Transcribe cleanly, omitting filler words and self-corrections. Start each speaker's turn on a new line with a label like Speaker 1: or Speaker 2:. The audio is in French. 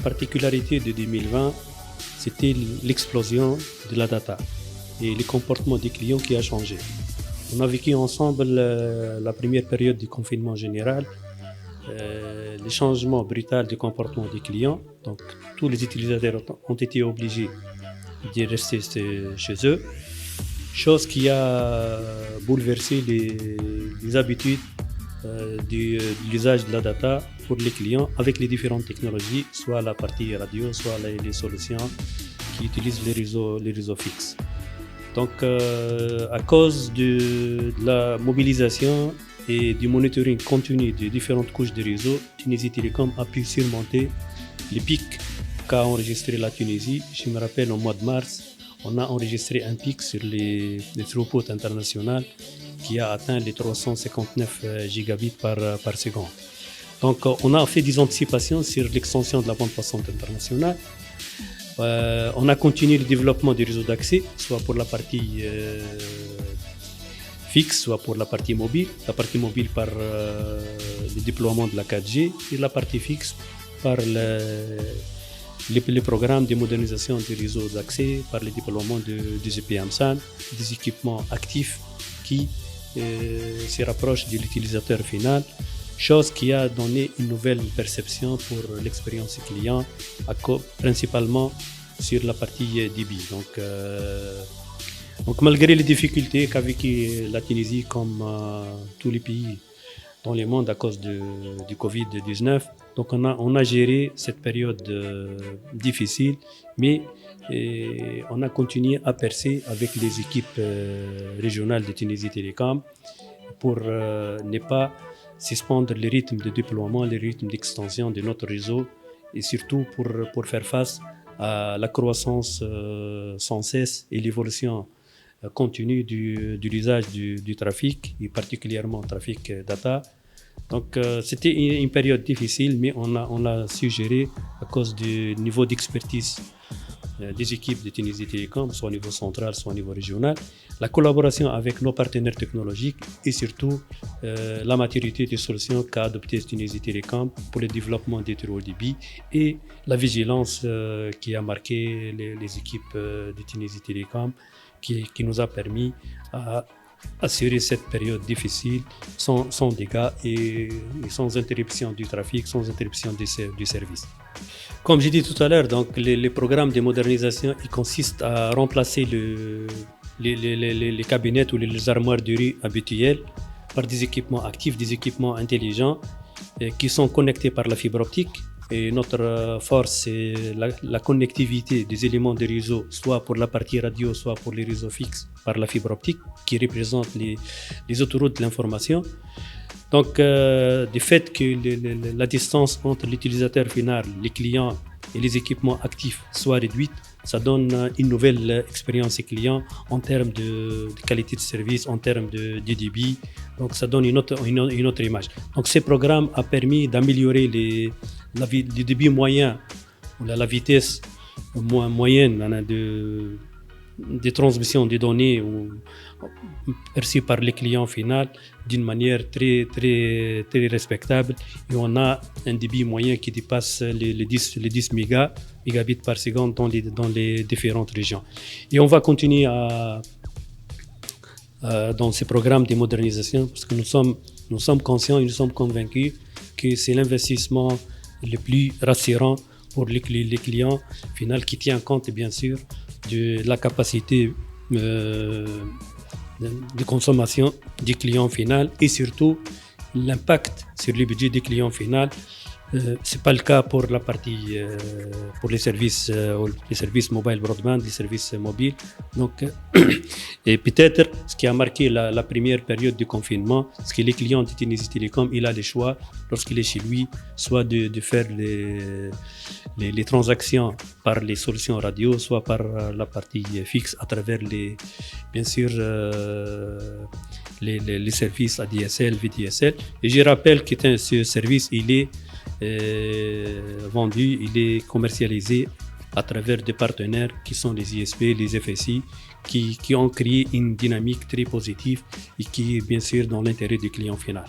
Speaker 1: particularité de 2020, c'était l'explosion de la data et le comportement des clients qui a changé. On a vécu ensemble la première période du confinement général, les changements brutaux du comportement des clients. Donc, tous les utilisateurs ont été obligés de rester chez eux, chose qui a bouleversé les habitudes de l'usage de la data pour les clients avec les différentes technologies, soit la partie radio, soit les solutions qui utilisent les réseaux fixes. Donc, à cause de la mobilisation et du monitoring continu des différentes couches de réseau, Tunisie Télécom a pu surmonter les pics qu'a enregistré la Tunisie. Je me rappelle, au mois de mars, on a enregistré un pic sur les throughputs internationaux qui a atteint les 359 gigabits par seconde. Donc, on a fait des anticipations sur l'extension de la bande passante internationale. On a continué le développement des réseaux d'accès, soit pour la partie fixe, soit pour la partie mobile. La partie mobile par le déploiement de la 4G et la partie fixe par les programmes de modernisation des réseaux d'accès, par le déploiement des GPMSAN, des équipements actifs qui se rapprochent de l'utilisateur final, chose qui a donné une nouvelle perception pour l'expérience client, principalement sur la partie débit. Donc malgré les difficultés qu'a vécu la Tunisie comme tous les pays dans le monde à cause du Covid-19, donc on a géré cette période difficile, mais on a continué à percer avec les équipes régionales de Tunisie Télécom pour ne pas suspendre les rythmes de déploiement, les rythmes d'extension de notre réseau et surtout pour faire face à la croissance sans cesse et l'évolution continue de l'usage du trafic et particulièrement le trafic data. Donc c'était une période difficile, mais on l'a su gérer à cause du niveau d'expertise des équipes de Tunisie Télécom, soit au niveau central, soit au niveau régional, la collaboration avec nos partenaires technologiques et surtout la maturité des solutions qu'a adoptées Tunisie Télécom pour le développement des très haut débit et la vigilance qui a marqué les équipes de Tunisie Télécom qui nous a permis à assurer cette période difficile sans dégâts et sans interruption du trafic, sans interruption du service. Comme j'ai dit tout à l'heure, donc les programmes de modernisation ils consistent à remplacer les cabinets ou les armoires de rue habituelles par des équipements actifs, des équipements intelligents qui sont connectés par la fibre optique. Et notre force, c'est la connectivité des éléments de réseau, soit pour la partie radio, soit pour les réseaux fixes par la fibre optique, qui représentent les autoroutes de l'information. Donc, du fait que la distance entre l'utilisateur final, les clients et les équipements actifs soit réduite, ça donne une nouvelle expérience client en termes de qualité de service, en termes de débit. Donc, ça donne une autre image. Donc, ce programme a permis d'améliorer le débit moyen, ou la vitesse moyenne de transmission des données perçues par les clients finaux d'une manière très, très, très respectable. Et on a un débit moyen qui dépasse les 10 mégabits par seconde dans les différentes régions. Et on va continuer dans ces programmes de modernisation parce que nous sommes conscients et nous sommes convaincus que c'est l'investissement le plus rassurant pour les clients finaux qui tient compte bien sûr de la capacité de consommation du client final et surtout l'impact sur le budget du client final. Ce n'est pas le cas pour la partie pour les services mobile broadband, les services mobiles. Donc, et peut-être ce qui a marqué la première période du confinement, c'est que les clients de Tunisie Télécom, il a le choix lorsqu'il est chez lui, soit de faire les transactions par les solutions radio, soit par la partie fixe à travers bien sûr les services ADSL, VDSL. Et je rappelle que ce service, il est vendu, il est commercialisé à travers des partenaires qui sont les ISP, les FSI, qui ont créé une dynamique très positive et qui est bien sûr dans l'intérêt du client final.